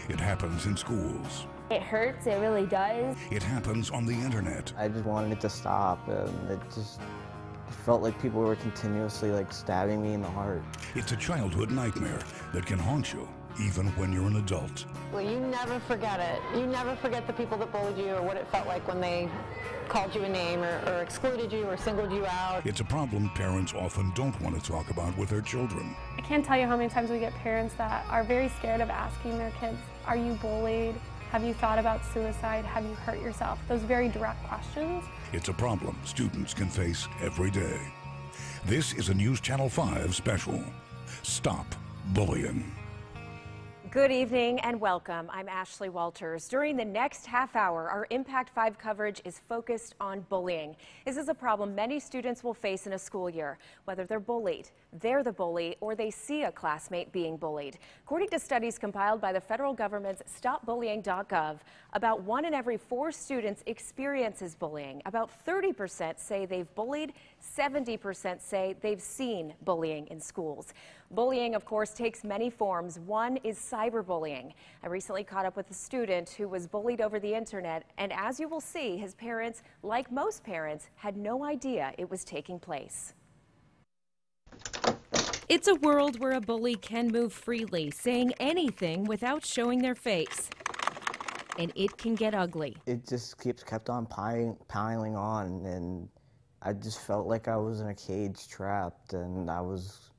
It happens in schools. It hurts, it really does. It happens on the internet. I just wanted it to stop, and it felt like people were continuously stabbing me in the heart. It's a childhood nightmare that can haunt you even when you're an adult. Well, you never forget it. You never forget the people that bullied you or what it felt like when they called you a name or excluded you or singled you out. It's a problem parents often don't want to talk about with their children. I can't tell you how many times we get parents that are very scared of asking their kids, are you bullied? Have you thought about suicide? Have you hurt yourself? Those very direct questions. It's a problem students can face every day. This is a News Channel 5 special. Stop Bullying. Good evening and welcome. I'm Ashley Walters. During the next half hour, our Impact 5 coverage is focused on bullying. This is a problem many students will face in a school year, whether they're bullied, they're the bully, or they see a classmate being bullied. According to studies compiled by the federal government's StopBullying.gov, about 1 in every 4 students experiences bullying. About 30% say they've bullied, 70% say they've seen bullying in schools. Bullying, of course, takes many forms. One is cyberbullying. I recently caught up with a student who was bullied over the internet, and as you will see, his parents, like most parents, had no idea it was taking place. It's a world where a bully can move freely, saying anything without showing their face. And it can get ugly. It just kept on piling on, and I just felt like I was in a cage trapped, and I was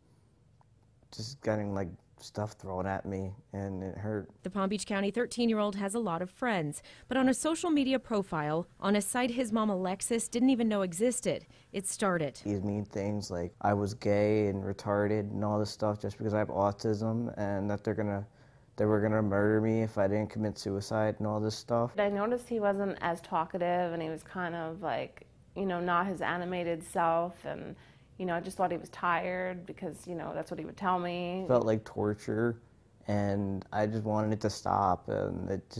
just getting stuff thrown at me, and it hurt. The Palm Beach County 13-year-old has a lot of friends, but on a social media profile, on a site his mom Alexis didn't even know existed, it started. These mean things like I was gay and retarded and all this stuff just because I have autism, and that they were gonna murder me if I didn't commit suicide and all this stuff. I noticed he wasn't as talkative, and he was kind of not his animated self, and I just thought he was tired because, that's what he would tell me. It felt like torture, and I just wanted it to stop, and it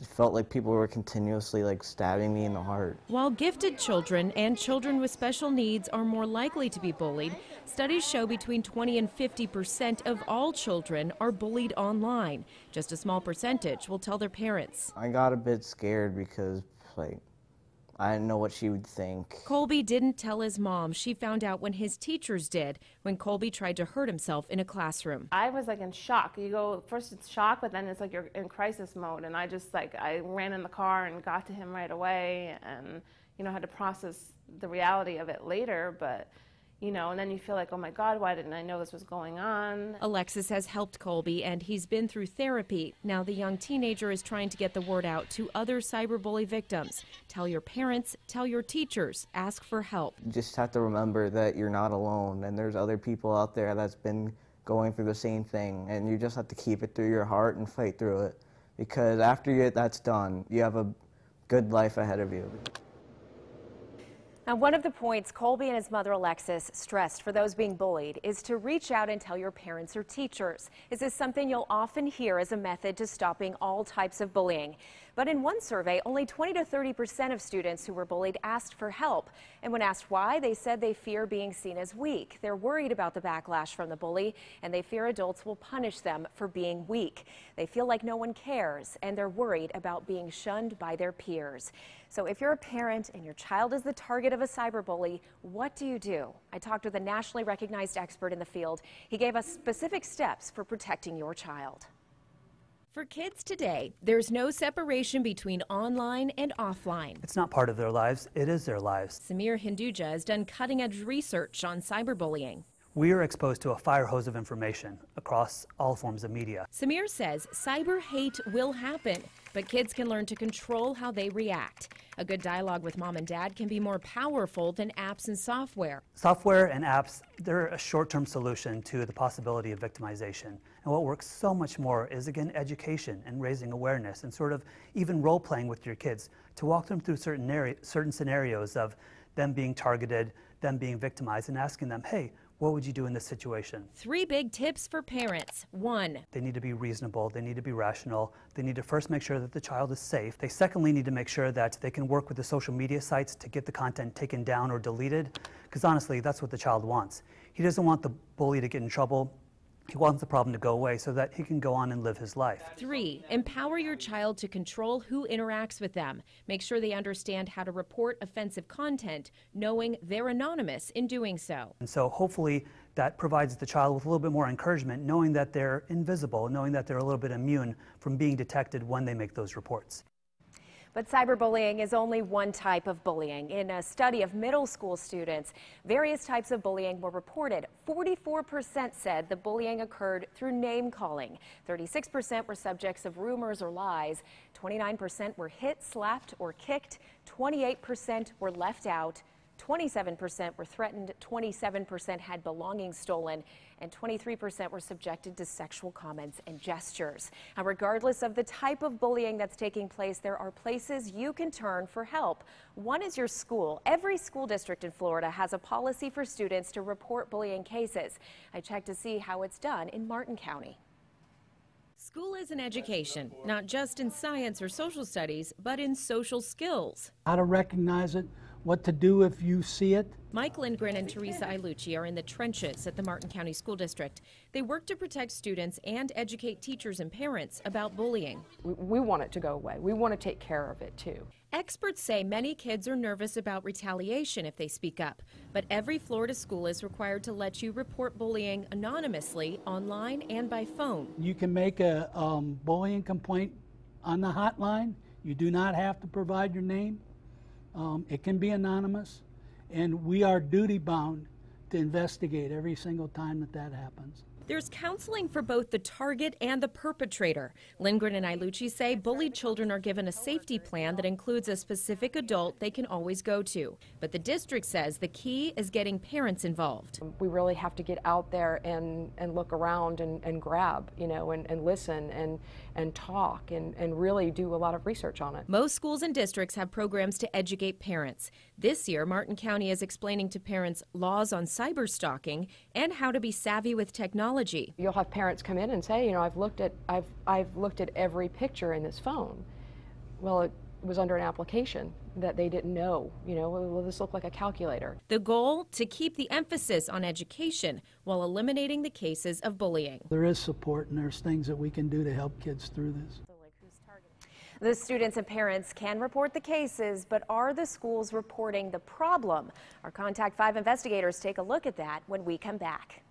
felt like people were continuously stabbing me in the heart. While gifted children and children with special needs are more likely to be bullied, studies show between 20 and 50% of all children are bullied online. Just a small percentage will tell their parents. I got a bit scared because, I didn't know what she would think. Colby didn't tell his mom. She found out when his teachers did, when Colby tried to hurt himself in a classroom. I was in shock. You go, first it's shock, but then it's you're in crisis mode. And I just I ran in the car and got to him right away, and, had to process the reality of it later. But, and then you feel oh my God, why didn't I know this was going on? Alexis has helped Colby, and he's been through therapy. Now the young teenager is trying to get the word out to other cyberbully victims. Tell your parents, tell your teachers, ask for help. You just have to remember that you're not alone, and there's other people out there that's been going through the same thing, and you just have to keep it through your heart and fight through it, because after that's done, you have a good life ahead of you. Now, one of the points Colby and his mother Alexis stressed for those being bullied is to reach out and tell your parents or teachers. This is something you'll often hear as a method to stopping all types of bullying. But in one survey, only 20 to 30% of students who were bullied asked for help. And when asked why, they said they fear being seen as weak. They're worried about the backlash from the bully, and they fear adults will punish them for being weak. They feel like no one cares, and they're worried about being shunned by their peers. So if you're a parent and your child is the target of a cyberbully, what do you do? I talked with a nationally recognized expert in the field. He gave us specific steps for protecting your child. For kids today, there's no separation between online and offline. It's not part of their lives, it is their lives. Samir Hinduja has done cutting-edge research on cyberbullying. We are exposed to a fire hose of information across all forms of media. Samir says cyber hate will happen, but kids can learn to control how they react. A good dialogue with mom and dad can be more powerful than apps and software. Software and apps, they're a short-term solution to the possibility of victimization. And what works so much more is, again, education and raising awareness and sort of even role-playing with your kids to walk them through certain scenarios of them being targeted, them being victimized, and asking them, hey, what would you do in this situation? 3 big tips for parents. 1. They need to be reasonable. They need to be rational. They need to first make sure that the child is safe. They secondly need to make sure that they can work with the social media sites to get the content taken down or deleted, because honestly, that's what the child wants. He doesn't want the bully to get in trouble He wants the problem to go away so that he can go on and live his life. 3, empower your child to control who interacts with them. Make sure they understand how to report offensive content, knowing they're anonymous in doing so. And so hopefully that provides the child with a little bit more encouragement, knowing that they're invisible, knowing that they're a little bit immune from being detected when they make those reports. But cyberbullying is only one type of bullying. In a study of middle school students, various types of bullying were reported. 44% said the bullying occurred through name calling. 36% were subjects of rumors or lies. 29% were hit, slapped, or kicked. 28% were left out. 27% were threatened, 27% had belongings stolen, and 23% were subjected to sexual comments and gestures. Now, regardless of the type of bullying that's taking place, there are places you can turn for help. One is your school. Every school district in Florida has a policy for students to report bullying cases. I checked to see how it's done in Martin County. School is an education, not just in science or social studies, but in social skills. How to recognize it, what to do if you see it. Mike Lindgren and Teresa Ilucci are in the trenches at the Martin County School District. They work to protect students and educate teachers and parents about bullying. We want it to go away. We want to take care of it too. Experts say many kids are nervous about retaliation if they speak up, but every Florida school is required to let you report bullying anonymously, online and by phone. You can make a bullying complaint on the hotline. You do not have to provide your name. It can be anonymous, and we are duty bound to investigate every single time that happens. There's counseling for both the target and the perpetrator. Lindgren and Ilucci say bullied children are given a safety plan that includes a specific adult they can always go to. But the district says the key is getting parents involved. We really have to get out there and look around and grab, and listen and talk and really do a lot of research on it. Most schools and districts have programs to educate parents. This year, Martin County is explaining to parents laws on cyber stalking and how to be savvy with technology. You'll have parents come in and say, I've looked at every picture in this phone. Well, it was under an application that they didn't know. Will this look like a calculator? The goal, to keep the emphasis on education while eliminating the cases of bullying. There is support, and there's things that we can do to help kids through this. The students and parents can report the cases, but are the schools reporting the problem? Our Contact 5 investigators take a look at that when we come back.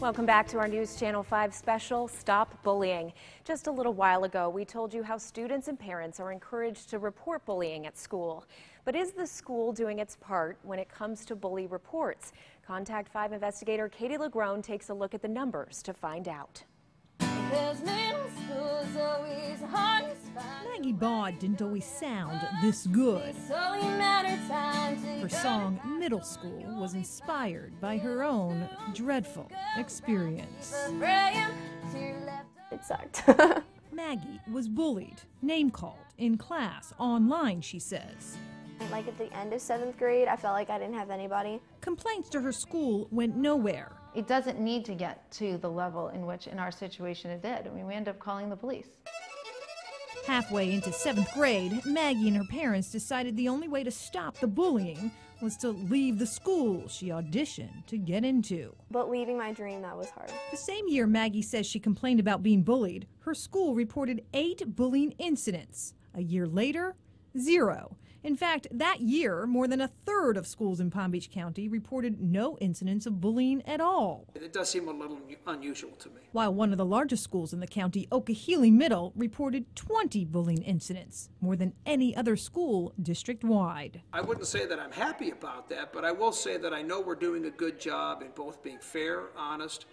Welcome back to our News Channel 5 special, Stop Bullying. Just a little while ago, we told you how students and parents are encouraged to report bullying at school. But is the school doing its part when it comes to bully reports? Contact 5 investigator Katie LeGrone takes a look at the numbers to find out. Maggie Baud didn't always sound this good. Her song, Middle School, was inspired by her own dreadful experience. It sucked. Maggie was bullied, name-called, in class, online, she says. Like at the end of 7th grade, I felt like I didn't have anybody. Complaints to her school went nowhere. It doesn't need to get to the level in which, in our situation, it did. I mean, we end up calling the police. Halfway into 7th grade, Maggie and her parents decided the only way to stop the bullying was to leave the school she auditioned to get into. But leaving my dream, that was hard. The same year Maggie says she complained about being bullied, her school reported 8 bullying incidents. A year later, 0. In fact, that year, more than a third of schools in Palm Beach County reported no incidents of bullying at all. It does seem a little unusual to me. While one of the largest schools in the county, Okehele Middle, reported 20 bullying incidents, more than any other school district-wide. I wouldn't say that I'm happy about that, but I will say that I know we're doing a good job in both being fair, honest,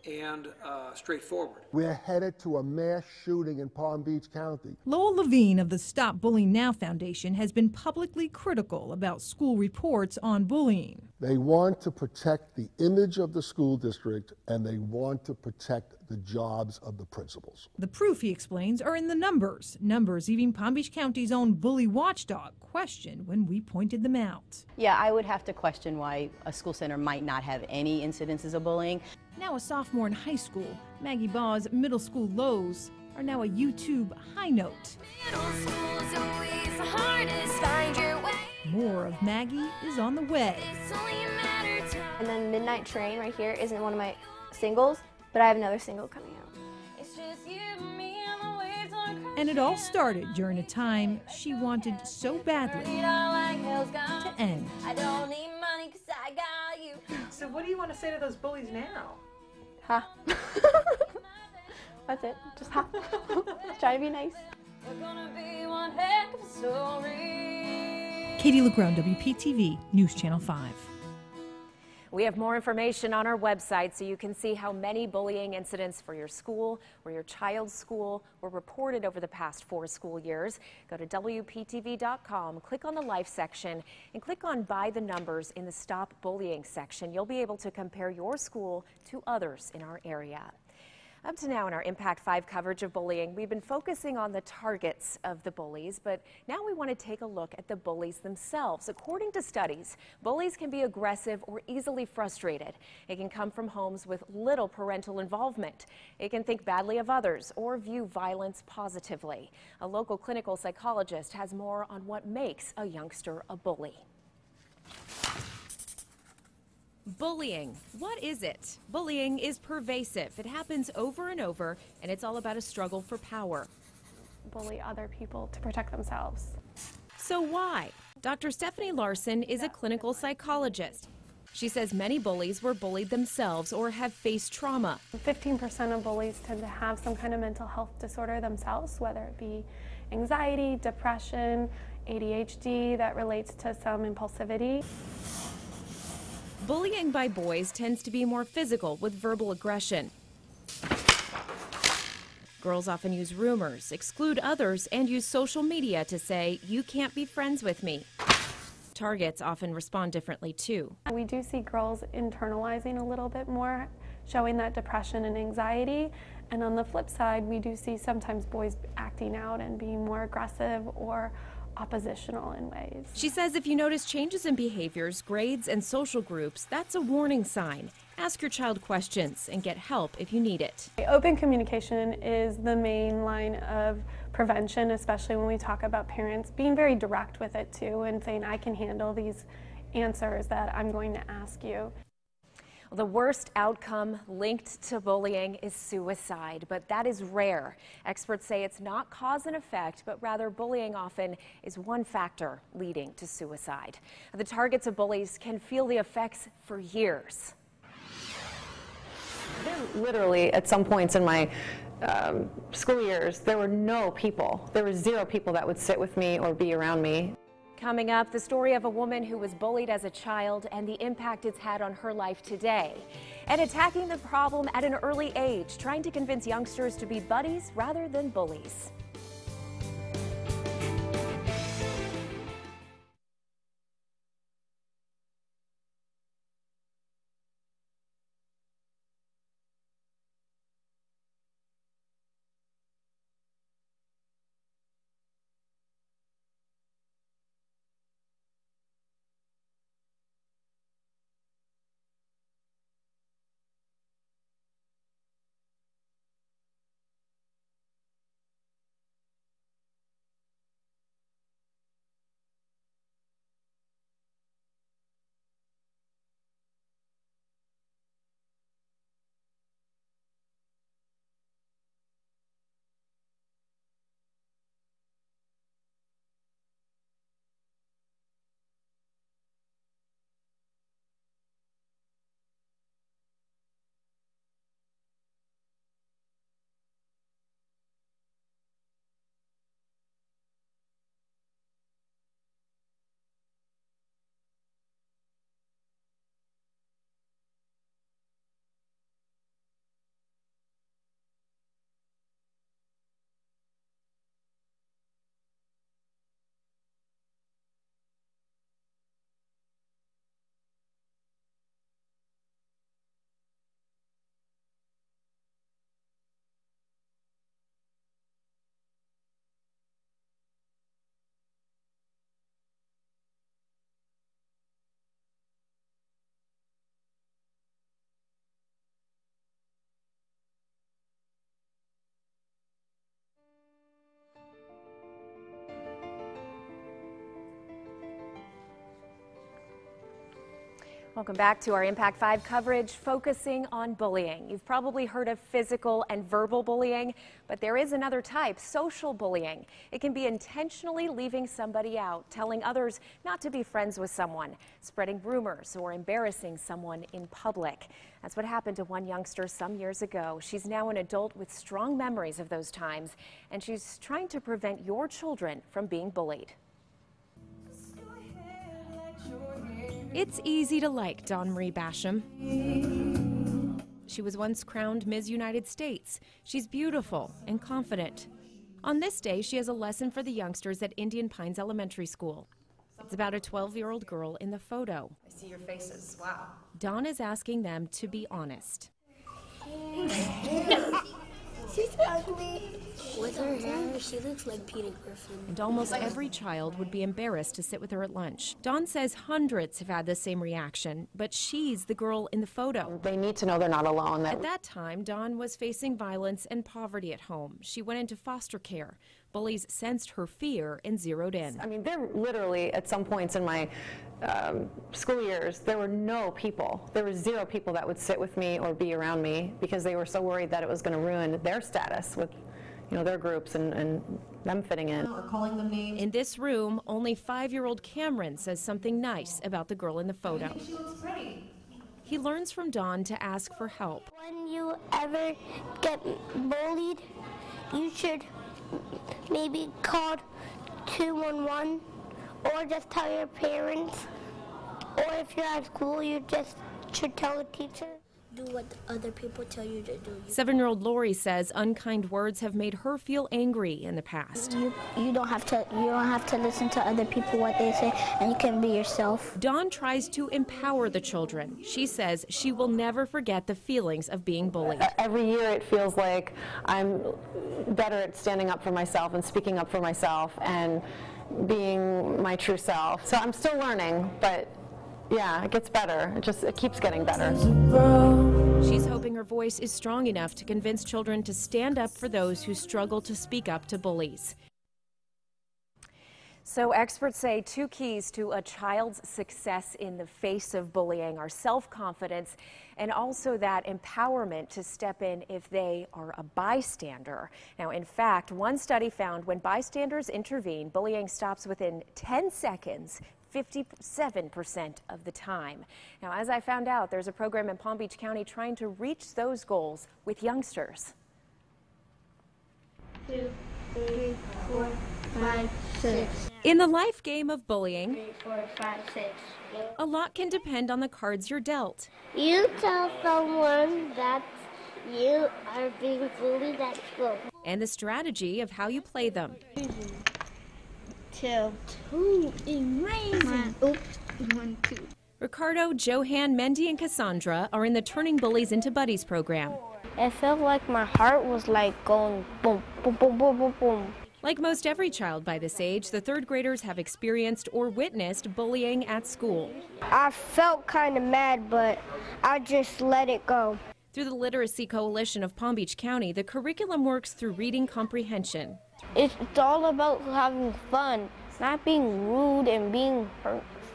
and straightforward. We're headed to a mass shooting in Palm Beach County. Lowell Levine of the Stop Bullying Now Foundation has been publicly critical about school reports on bullying. They want to protect the image of the school district, and they want to protect the jobs of the principals. The proof, he explains, are in the numbers. Numbers even Palm Beach County's own bully watchdog questioned when we pointed them out. Yeah, I would have to question why a school center might not have any incidences of bullying. Now a sophomore in high school, Maggie Baugh's middle school lows are now a YouTube high note. More of Maggie is on the way. And then Midnight Train right here isn't one of my singles, but I have another single coming out. And it all started during a time she wanted so badly to end. So what do you want to say to those bullies now? Ha. That's it. Just ha. Just try to be nice. Katie LeGrone, WPTV News Channel 5. We have more information on our website so you can see how many bullying incidents for your school or your child's school were reported over the past 4 school years. Go to WPTV.com, click on the Life section, and click on By the Numbers in the Stop Bullying section. You'll be able to compare your school to others in our area. Up to now in our Impact 5 coverage of bullying, we've been focusing on the targets of the bullies, but now we want to take a look at the bullies themselves. According to studies, bullies can be aggressive or easily frustrated. It can come from homes with little parental involvement. It can think badly of others or view violence positively. A local clinical psychologist has more on what makes a youngster a bully. Bullying. What is it? Bullying is pervasive. It happens over and over, and it's all about a struggle for power. Bully other people to protect themselves. So why? Dr. Stephanie Larson is a clinical psychologist. She says many bullies were bullied themselves or have faced trauma. 15% of bullies tend to have some kind of mental health disorder themselves, whether it be anxiety, depression, ADHD that relates to some impulsivity. Bullying by boys tends to be more physical with verbal aggression. Girls often use rumors, exclude others, and use social media to say, "You can't be friends with me." Targets often respond differently too. We do see girls internalizing a little bit more, showing that depression and anxiety. And on the flip side, we do see sometimes boys acting out and being more aggressive or oppositional in ways. She says if you notice changes in behaviors, grades, and social groups, that's a warning sign. Ask your child questions and get help if you need it. Open communication is the main line of prevention, especially when we talk about parents being very direct with it too and saying, I can handle these answers that I'm going to ask you. The worst outcome linked to bullying is suicide, but that is rare. Experts say it's not cause and effect, but rather bullying often is one factor leading to suicide. The targets of bullies can feel the effects for years. Literally, at some points in my school years, there were no people. There were 0 people that would sit with me or be around me. Coming up, the story of a woman who was bullied as a child and the impact it's had on her life today. And attacking the problem at an early age, trying to convince youngsters to be buddies rather than bullies. Welcome back to our Impact 5 coverage focusing on bullying. You've probably heard of physical and verbal bullying, but there is another type, social bullying. It can be intentionally leaving somebody out, telling others not to be friends with someone, spreading rumors, or embarrassing someone in public. That's what happened to one youngster some years ago. She's now an adult with strong memories of those times, and she's trying to prevent your children from being bullied. It's easy to like Dawn Marie Basham. She was once crowned Ms. United States. She's beautiful and confident. On this day, she has a lesson for the youngsters at Indian Pines Elementary School. It's about a 12-year-old girl in the photo. I see your faces. Wow. Dawn is asking them to be honest. She's ugly. With her hair, she looks like Peter Griffin. And almost every child would be embarrassed to sit with her at lunch. Dawn says hundreds have had the same reaction, but she's the girl in the photo. They need to know they're not alone. At that time, Dawn was facing violence and poverty at home. She went into foster care. Bullies sensed her fear and zeroed in. I mean, there literally, at some points in my school years, there were no people. There were 0 people that would sit with me or be around me because they were so worried that it was going to ruin their status with, you know, their groups and them fitting in. Or calling them names. In this room, only 5-year-old Cameron says something nice about the girl in the photo. I think she looks pretty. He learns from Dawn to ask for help. When you ever get bullied, you should maybe call 211 or just tell your parents. Or if you're at school, you just should tell a teacher. Do what other people tell you to do. 7-year-old Lori says unkind words have made her feel angry in the past. You don't have to listen to other people what they say, and you can be yourself. Dawn tries to empower the children. She says she will never forget the feelings of being bullied. Every year it feels like I'm better at standing up for myself and speaking up for myself and being my true self. So I'm still learning, but yeah, it gets better. It keeps getting better. She's hoping her voice is strong enough to convince children to stand up for those who struggle to speak up to bullies. So experts say 2 keys to a child's success in the face of bullying are self-confidence and also that empowerment to step in if they are a bystander. Now, in fact, one study found when bystanders intervene, bullying stops within 10 seconds, 57% of the time. Now, as I found out, there's a program in Palm Beach County trying to reach those goals with youngsters. 2, 3, 4, 5, 6. In the life game of bullying, 3, 4, 5, 6. a lot can depend on the cards you're dealt. You tell someone that you are being bullied at school. And the strategy of how you play them. 2. 2 amazing. Oops. 1, 2. Ricardo, Johan, Mendy, and Cassandra are in the Turning Bullies into Buddies program. It felt like my heart was like going boom, boom, boom, boom, boom, boom. Like most every child by this age, the third graders have experienced or witnessed bullying at school. I felt kind of mad, but I just let it go. Through the Literacy Coalition of Palm Beach County, the curriculum works through reading comprehension. It's all about having fun, not being rude and being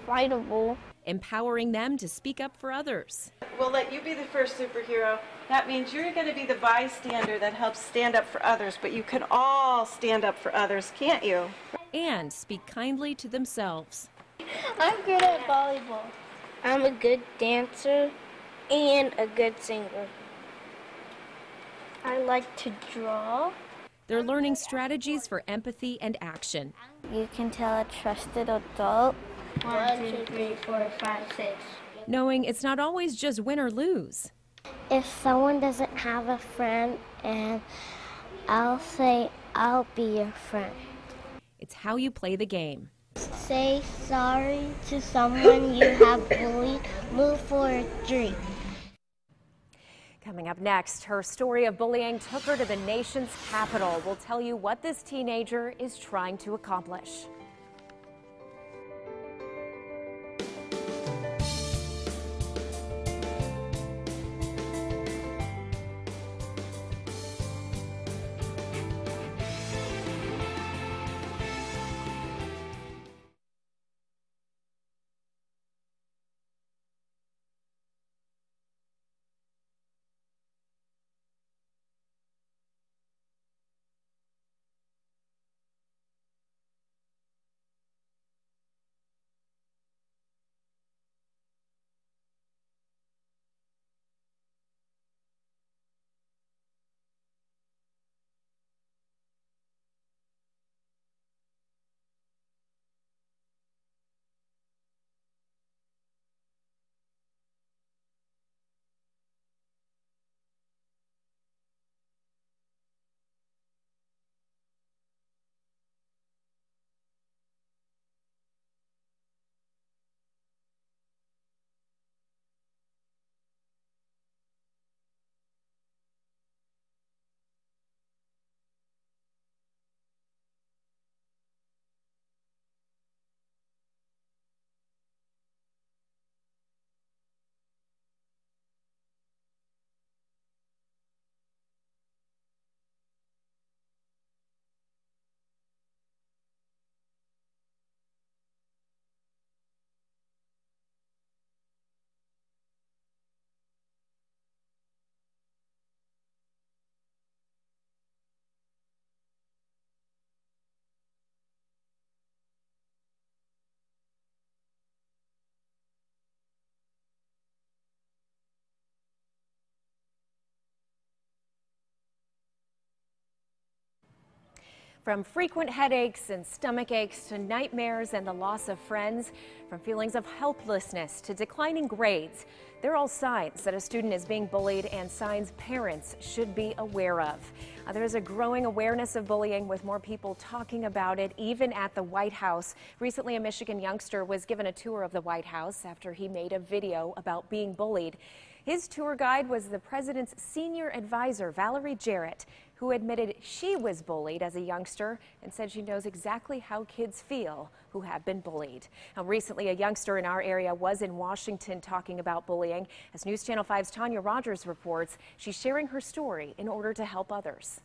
fightable. Empowering them to speak up for others. We'll let you be the first superhero. That means you're going to be the bystander that helps stand up for others, but you can all stand up for others, can't you? And speak kindly to themselves. I'm good at volleyball. I'm a good dancer and a good singer. I like to draw. They're learning strategies for empathy and action. You can tell a trusted adult. 1, 2, 3, 4, 5, 6. Knowing it's not always just win or lose. If someone doesn't have a friend, and I'll say, I'll be your friend. It's how you play the game. Say sorry to someone you have bullied. Move forward 3. Coming up next, her story of bullying took her to the nation's capital. We'll tell you what this teenager is trying to accomplish. From frequent headaches and stomach aches to nightmares and the loss of friends, from feelings of helplessness to declining grades, they're all signs that a student is being bullied and signs parents should be aware of. There's a growing awareness of bullying with more people talking about it, even at the White House. Recently, a Michigan youngster was given a tour of the White House after he made a video about being bullied. His tour guide was the president's senior advisor, Valerie Jarrett, who admitted she was bullied as a youngster and said she knows exactly how kids feel who have been bullied. Now, recently, a youngster in our area was in Washington talking about bullying. As News Channel 5's Tanya Rogers reports, she's sharing her story in order to help others.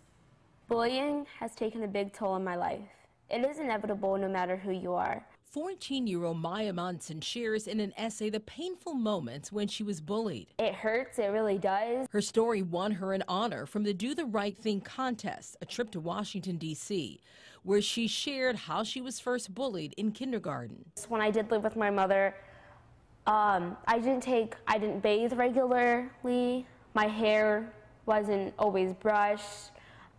Bullying has taken a big toll on my life. It is inevitable no matter who you are. 14-year-old Maya Monson shares in an essay the painful moments when she was bullied. It hurts, it really does. Her story won her an honor from the Do the Right Thing contest, a trip to Washington, D.C. where she shared how she was first bullied in kindergarten. When I did live with my mother, I didn't bathe regularly. My hair wasn't always brushed.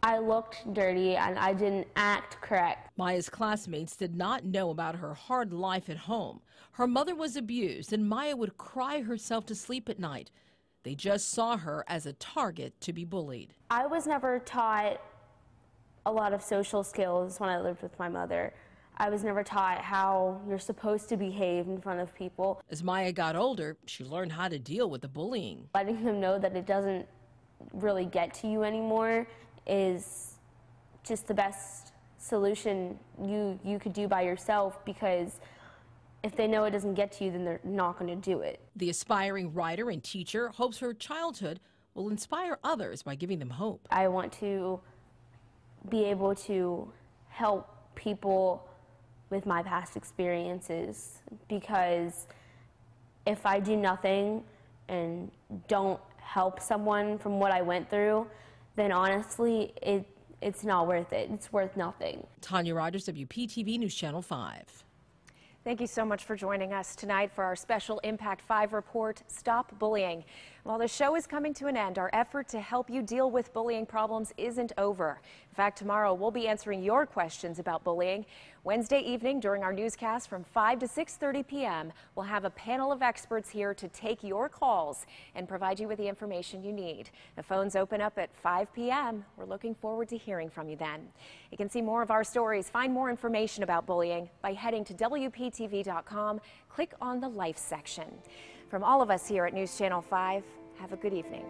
I looked dirty and I didn't act correct. Maya's classmates did not know about her hard life at home. Her mother was abused and Maya would cry herself to sleep at night. They just saw her as a target to be bullied. I was never taught a lot of social skills when I lived with my mother. I was never taught how you're supposed to behave in front of people. As Maya got older, she learned how to deal with the bullying. Letting them know that it doesn't really get to you anymore is just the best solution you could do by yourself, because if they know it doesn't get to you, then they're not going to do it. The aspiring writer and teacher hopes her childhood will inspire others by giving them hope. I want to be able to help people with my past experiences, because if I do nothing and don't help someone from what I went through, then honestly, it's not worth it. It's worth nothing. Tanya Rogers, WPTV News Channel 5. Thank you so much for joining us tonight for our special Impact 5 report, Stop Bullying. While the show is coming to an end, our effort to help you deal with bullying problems isn't over. In fact, tomorrow we'll be answering your questions about bullying. Wednesday evening during our newscast from 5 to 6:30 p.m., we'll have a panel of experts here to take your calls and provide you with the information you need. The phones open up at 5 p.m. We're looking forward to hearing from you then. You can see more of our stories, find more information about bullying by heading to WPTV.com. Click on the Life section. From all of us here at News Channel 5, have a good evening.